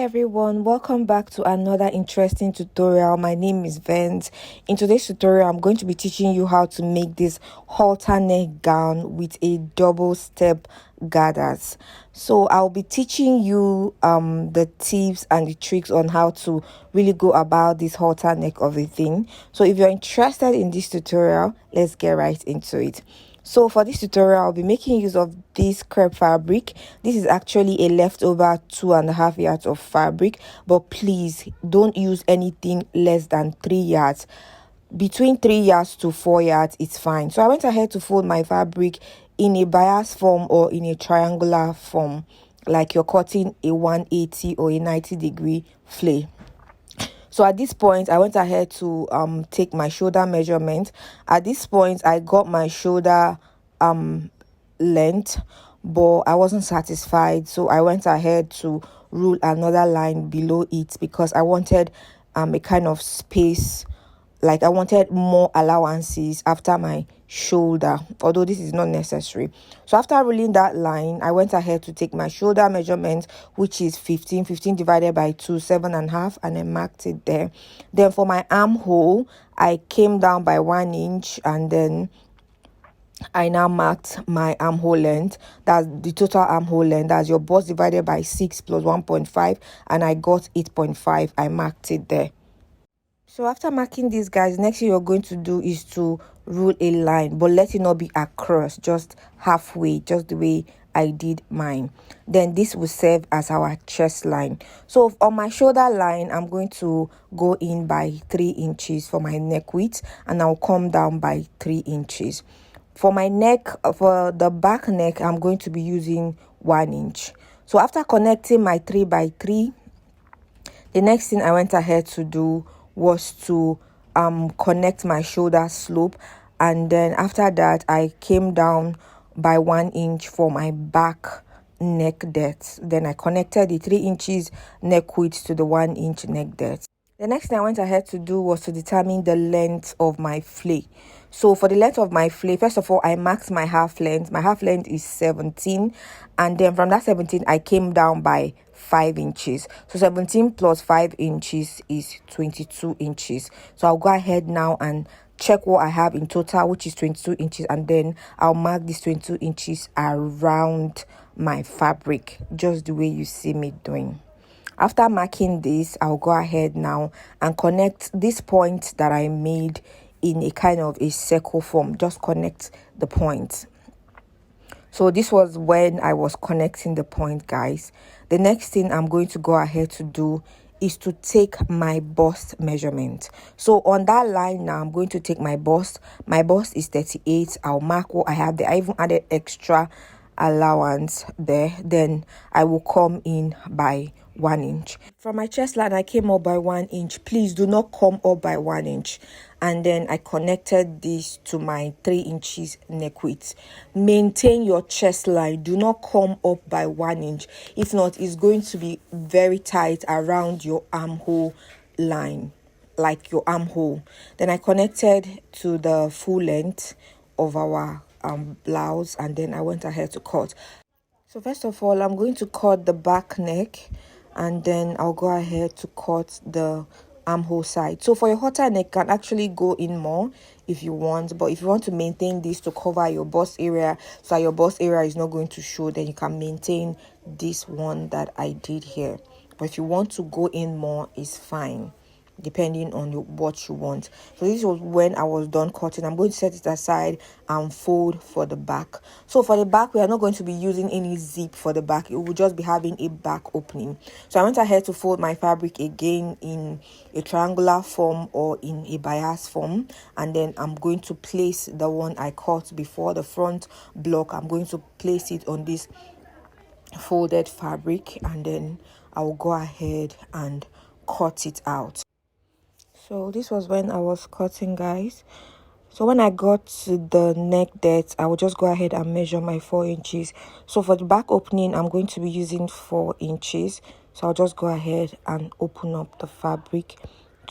everyone, welcome back to another interesting tutorial. My name is Vance. In today's tutorial, I'm going to be teaching you how to make this halter neck gown with a double step gathers. So I'll be teaching you the tips and the tricks on how to really go about this halter neck of a thing. So if you're interested in this tutorial, let's get right into it. So for this tutorial, I'll be making use of this crepe fabric. This is actually a leftover 2.5 yards of fabric, but please don't use anything less than 3 yards. Between 3 yards to 4 yards, it's fine. So I went ahead to fold my fabric in a bias form or in a triangular form, like you're cutting a 180 or a 90-degree flay. So at this point, I went ahead to take my shoulder measurement. At this point, I got my shoulder length, but I wasn't satisfied. So I went ahead to rule another line below it because I wanted a kind of space, like I wanted more allowances after my shoulder, although this is not necessary. So after ruling that line, I went ahead to take my shoulder measurement, which is 15 divided by 2, 7.5, and I marked it there. Then for my armhole, I came down by 1 inch, and then I now marked my armhole length. That's the total armhole length. That's your bust divided by 6 plus 1.5, and I got 8.5. I marked it there. So after marking these, guys, next thing you're going to do is to rule a line, but let it not be across, just halfway, just the way I did mine. Then this will serve as our chest line. So on my shoulder line, I'm going to go in by 3 inches for my neck width, and I'll come down by 3 inches. For my neck, for the back neck, I'm going to be using 1 inch. So after connecting my 3 by 3, the next thing I went ahead to do was to connect my shoulder slope, and then after that I came down by 1 inch for my back neck depth. Then I connected the 3 inches neck width to the 1 inch neck depth. The next thing I went ahead to do was to determine the length of my flay. So for the length of my flay, first of all, I marked my half length. My half length is 17, and then from that 17 I came down by 5 inches. So 17 plus 5 inches is 22 inches. So I'll go ahead now and check what I have in total, which is 22 inches, and then I'll mark these 22 inches around my fabric, just the way you see me doing. After marking this, I'll go ahead now and connect this point that I made in a kind of a circle form. Just connect the point. So this was when I was connecting the point, guys. The next thing I'm going to go ahead to do is to take my bust measurement. So on that line now, I'm going to take my bust. My bust is 38. I'll mark what I have there. I even added extra allowance there. Then I will come in by 1 inch. From my chest line, I came up by 1 inch. Please do not come up by 1 inch. And then I connected this to my 3 inches neck width. Maintain your chest line. Do not come up by 1 inch. If not, it's going to be very tight around your armhole line, like your armhole. Then I connected to the full length of our blouse, and then I went ahead to cut. So first of all, I'm going to cut the back neck, and then I'll go ahead to cut the armhole side. So for your halter neck, can actually go in more if you want, but if you want to maintain this to cover your bust area, so your bust area is not going to show, then you can maintain this one that I did here. But if you want to go in more, it's fine, depending on what you want. So this was when I was done cutting. I'm going to set it aside and fold for the back. So for the back, we are not going to be using any zip for the back. It will just be having a back opening. So I went ahead to fold my fabric again in a triangular form or in a bias form, and then I'm going to place the one I cut before, the front block. I'm going to place it on this folded fabric, and then I will go ahead and cut it out. So this was when I was cutting, guys. So when I got to the neck depth, I will just go ahead and measure my 4 inches. So for the back opening, I'm going to be using 4 inches. So I'll just go ahead and open up the fabric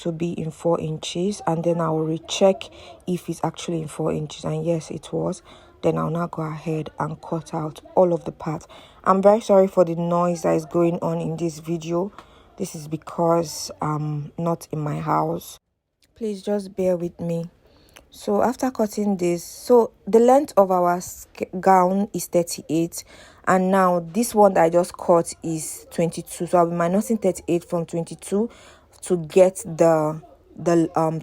to be in 4 inches, and then I will recheck if it's actually in 4 inches, and yes, it was. Then I'll now go ahead and cut out all of the parts. I'm very sorry for the noise that is going on in this video. This is because I'm not in my house. Please just bear with me. So after cutting this, so the length of our gown is 38, and now this one that I just cut is 22. So I'll be minusing 38 from 22 to get the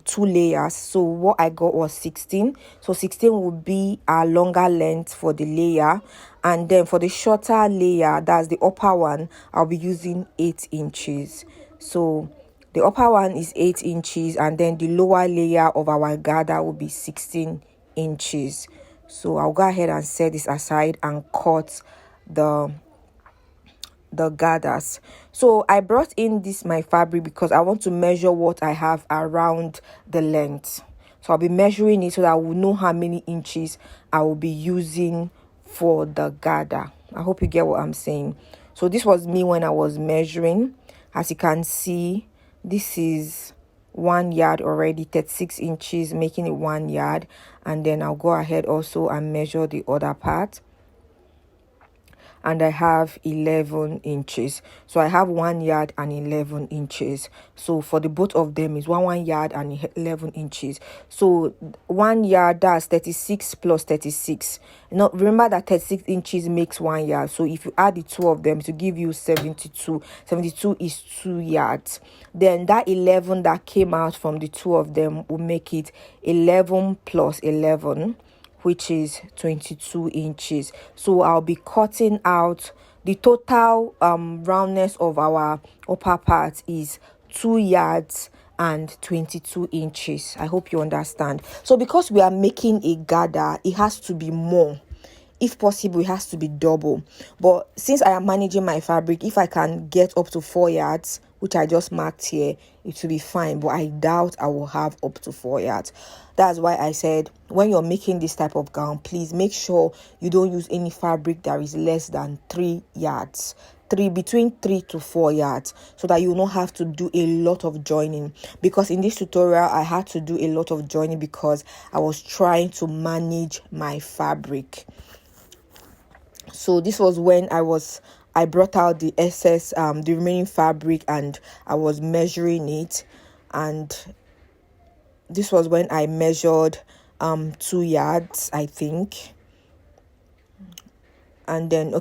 two layers. So what I got was 16. So 16 would be a longer length for the layer, and then for the shorter layer, that's the upper one, I'll be using 8 inches. So the upper one is 8 inches, and then the lower layer of our gather will be 16 inches. So I'll go ahead and set this aside and cut the gathers. So I brought in this my fabric because I want to measure what I have around the length. So I'll be measuring it so that I will know how many inches I will be using for the gather. I hope you get what I'm saying. So this was me when I was measuring. As you can see, this is 1 yard already, 36 inches, making it 1 yard. And then I'll go ahead also and measure the other part. And I have 11 inches. So I have 1 yard and 11 inches. So for the both of them is 1 yard and 11 inches. So 1 yard, that's 36 plus 36. Now remember that 36 inches makes 1 yard. So if you add the two of them to give you 72. 72 is 2 yards. Then that 11 that came out from the two of them will make it 11 plus 11, which is 22 inches. So I'll be cutting out the total roundness of our upper part is 2 yards and 22 inches. I hope you understand. So because we are making a gather, it has to be more. If possible, it has to be double. But since I am managing my fabric, if I can get up to 4 yards, which I just marked here, it will be fine. But I doubt I will have up to 4 yards. That's why I said when you're making this type of gown, please make sure you don't use any fabric that is less than 3 yards. Between 3 to 4 yards, so that you will not have to do a lot of joining. Because in this tutorial I had to do a lot of joining because I was trying to manage my fabric. So this was when I brought out the excess the remaining fabric, and I was measuring it, and this was when I measured 2 yards, I think. And then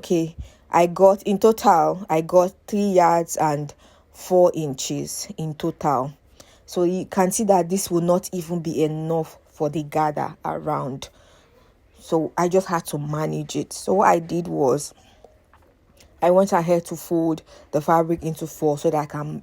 I got 3 yards and 4 inches in total. So you can see that this will not even be enough for the gather around. So I just had to manage it. So what I did was I went ahead to fold the fabric into 4 so that I can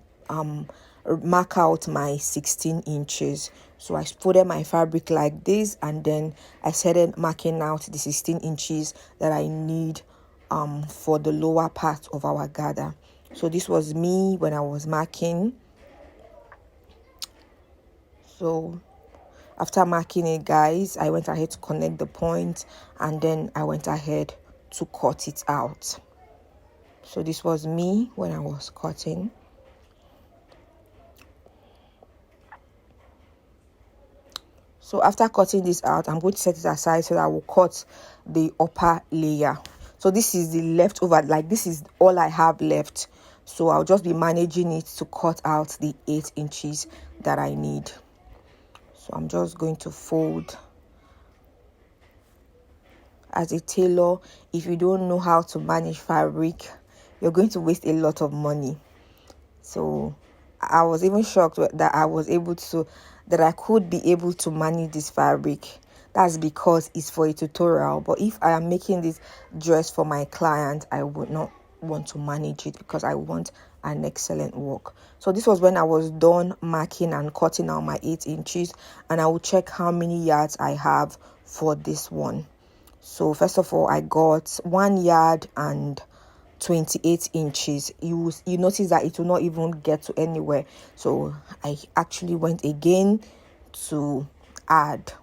mark out my 16 inches. So I folded my fabric like this, and then I started marking out the 16 inches that I need for the lower part of our gather. So this was me when I was marking. So after marking it, guys, I went ahead to connect the point, and then I went ahead to cut it out. So this was me when I was cutting. So after cutting this out, I'm going to set it aside so that I will cut the upper layer. So this is the leftover, like this is all I have left. So I'll just be managing it to cut out the 8 inches that I need. So I'm just going to fold. As a tailor, if you don't know how to manage fabric, you're going to waste a lot of money. So I was even shocked that I could be able to manage this fabric. That's because it's for a tutorial. But if I am making this dress for my client, I would not want to manage it because I want an excellent work. So this was when I was done marking and cutting out my 8 inches, and I will check how many yards I have for this one. So first of all, I got 1 yard and 28 inches. You notice that it will not even get to anywhere. So I actually went again to add.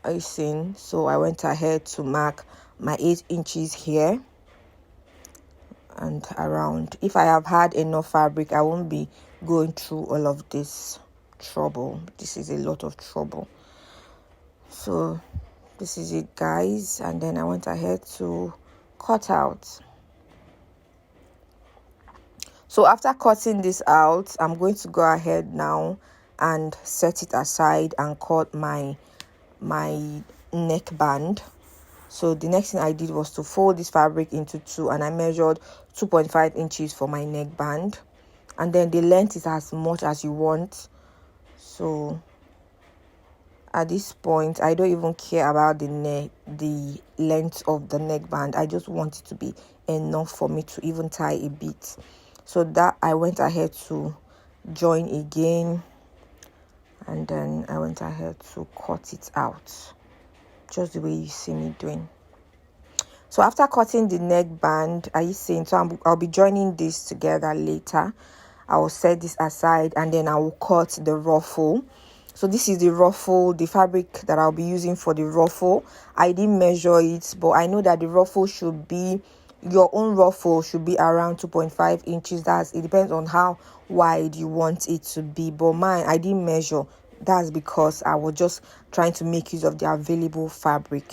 Are you seeing? So I went ahead to mark my 8 inches here and around. If I have had enough fabric, I won't be going through all of this trouble. This is a lot of trouble. So this is it, guys. And then I went ahead to cut out. So after cutting this out, I'm going to go ahead now and set it aside and cut my neckband. So the next thing I did was to fold this fabric into two, and I measured 2.5 inches for my neckband, and then the length is as much as you want. So at this point, I don't even care about the length of the neckband. I just want it to be enough for me to even tie a bit. So that I went ahead to join again, and then I went ahead to cut it out just the way you see me doing. So after cutting the neckband, are you seeing? So I'll be joining this together later. I will set this aside, and then I will cut the ruffle. So this is the ruffle, the fabric that I'll be using for the ruffle. I didn't measure it, but I know that the ruffle should be, your own ruffle should be around 2.5 inches. It depends on how wide you want it to be, but mine, I didn't measure. That's because I was just trying to make use of the available fabric.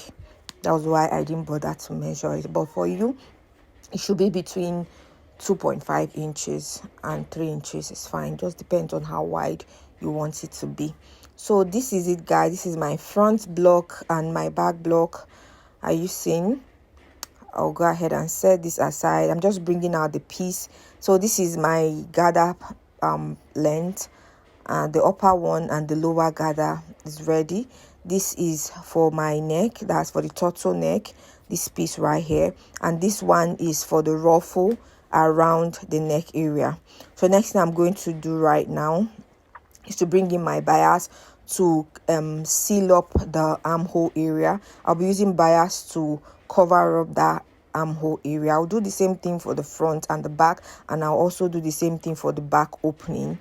That was why I didn't bother to measure it. But for you, it should be between 2.5 inches and 3 inches is fine. Just depends on how wide you want it to be. So this is it, guys. This is my front block and my back block. Are you seeing? I'll go ahead and set this aside. I'm just bringing out the piece. So this is my gather length. The upper one and the lower gather is ready. This is for my neck. That's for the turtleneck, this piece right here. And this one is for the ruffle around the neck area. So next thing I'm going to do right now is to bring in my bias to seal up the armhole area. I'll be using bias to cover up that armhole area. I'll do the same thing for the front and the back, and I'll also do the same thing for the back opening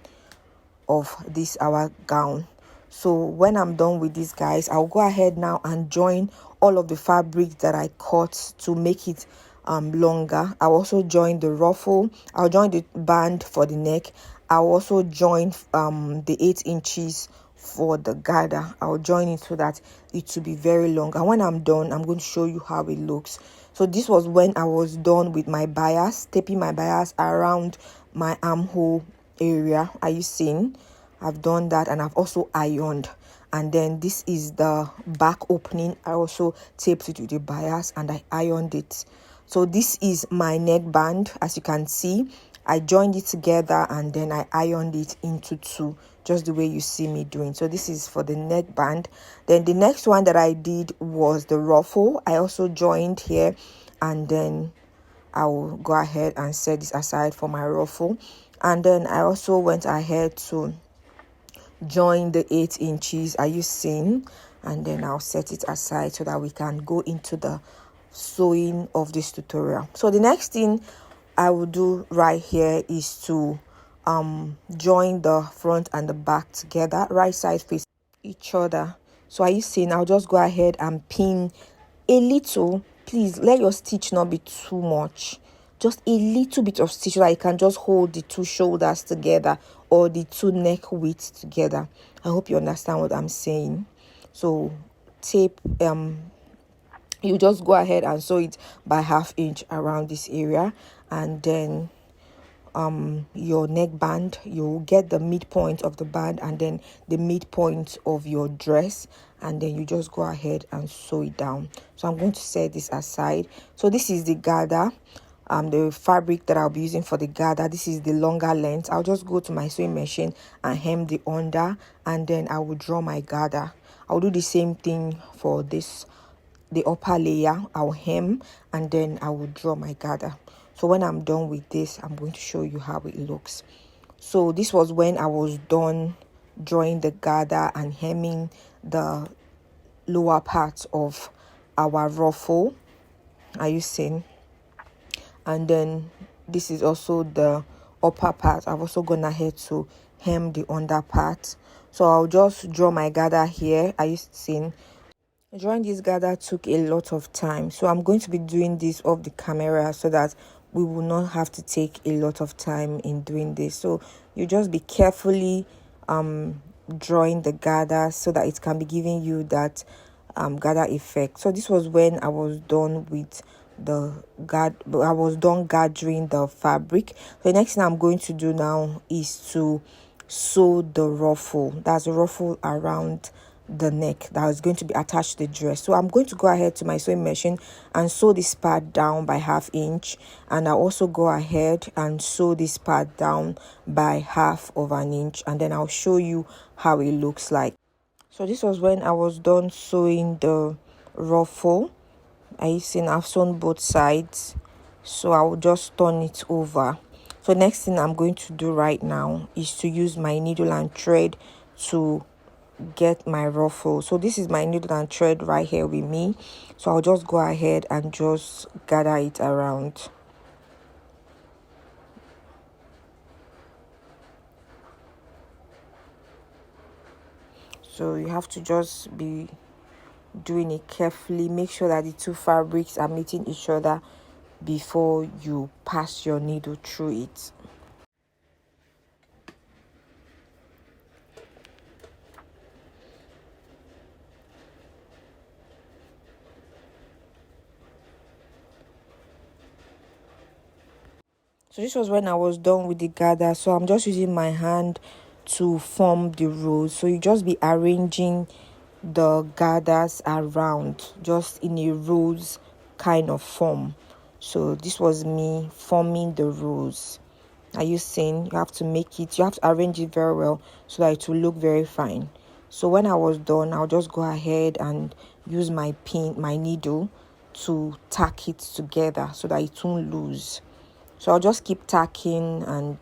of this our gown. So when I'm done with this, guys, I'll go ahead now and join all of the fabric that I cut to make it longer. I'll also join the ruffle. I'll join the band for the neck. I'll also join the 8 inches for the gather. I'll join it so that it will be very long, and when I'm done, I'm going to show you how it looks. So this was when I was done with my bias, taping my bias around my armhole area. Are you seeing? I've done that, and I've also ironed. And then this is the back opening. I also taped it with the bias and I ironed it. So this is my neckband. As you can see, I joined it together and then I ironed it into two, just the way you see me doing. So this is for the neckband. Then the next one that I did was the ruffle. I also joined here, and then I will go ahead and set this aside for my ruffle. And then I also went ahead to join the 8 inches. Are you seeing? And then I'll set it aside so that we can go into the sewing of this tutorial. So the next thing I will do right here is to join the front and the back together, right side face each other. So are you seeing? I'll just go ahead and pin a little. Please let your stitch not be too much, just a little bit of stitch so that you can just hold the two shoulders together or the two neck widths together. I hope you understand what I'm saying. So tape, you just go ahead and sew it by 1/2 inch around this area, and then your neckband, you'll get the midpoint of the band and then the midpoint of your dress, and then you just go ahead and sew it down. So I'm going to set this aside. So this is the gather, the fabric that I'll be using for the gather. This is the longer length. I'll just go to my sewing machine and hem the under, and then I will draw my gather. I'll do the same thing for this, the upper layer. I'll hem and then I will draw my gather. So when I'm done with this, I'm going to show you how it looks. So this was when I was done drawing the gather and hemming the lower part of our ruffle. Are you seeing? And then this is also the upper part. I've also gone ahead to hem the under part. So I'll just draw my gather here. Are you seeing? Drawing this gather took a lot of time, so I'm going to be doing this off the camera so that we will not have to take a lot of time in doing this. So you just be carefully drawing the gather so that it can be giving you that gather effect. So this was when I was done with I was done gathering the fabric. The next thing I'm going to do now is to sew the ruffle. That's a ruffle around the neck that is going to be attached to the dress. So I'm going to go ahead to my sewing machine and sew this part down by 1/2 inch, and I'll also go ahead and sew this part down by 1/2 inch, and then I'll show you how it looks like. So this was when I was done sewing the ruffle. I've sewn both sides, so I will just turn it over. So next thing I'm going to do right now is to use my needle and thread to get my ruffle. So this is my needle and thread right here with me, so I'll just go ahead and just gather it around. So you have to just be doing it carefully. Make sure that the two fabrics are meeting each other before you pass your needle through it. So this was when I was done with the gather. So I'm just using my hand to form the rows. So you just be arranging the gathers around just in a rose kind of form. So this was me forming the rows. Are you seeing? You have to arrange it very well so that it will look very fine. So when I was done, I'll just go ahead and use my needle to tack it together so that it won't lose. So I'll just keep tacking, and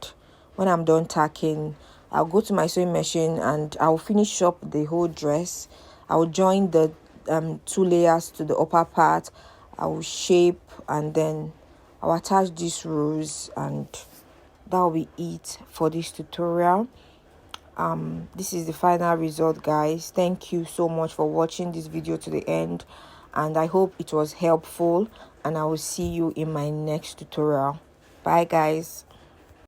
when I'm done tacking, I'll go to my sewing machine and I'll finish up the whole dress. I'll join the 2 layers to the upper part. I will shape, and then I'll attach these rows, and that'll be it for this tutorial. This is the final result, guys. Thank you so much for watching this video to the end, and I hope it was helpful, and I will see you in my next tutorial. Bye, guys.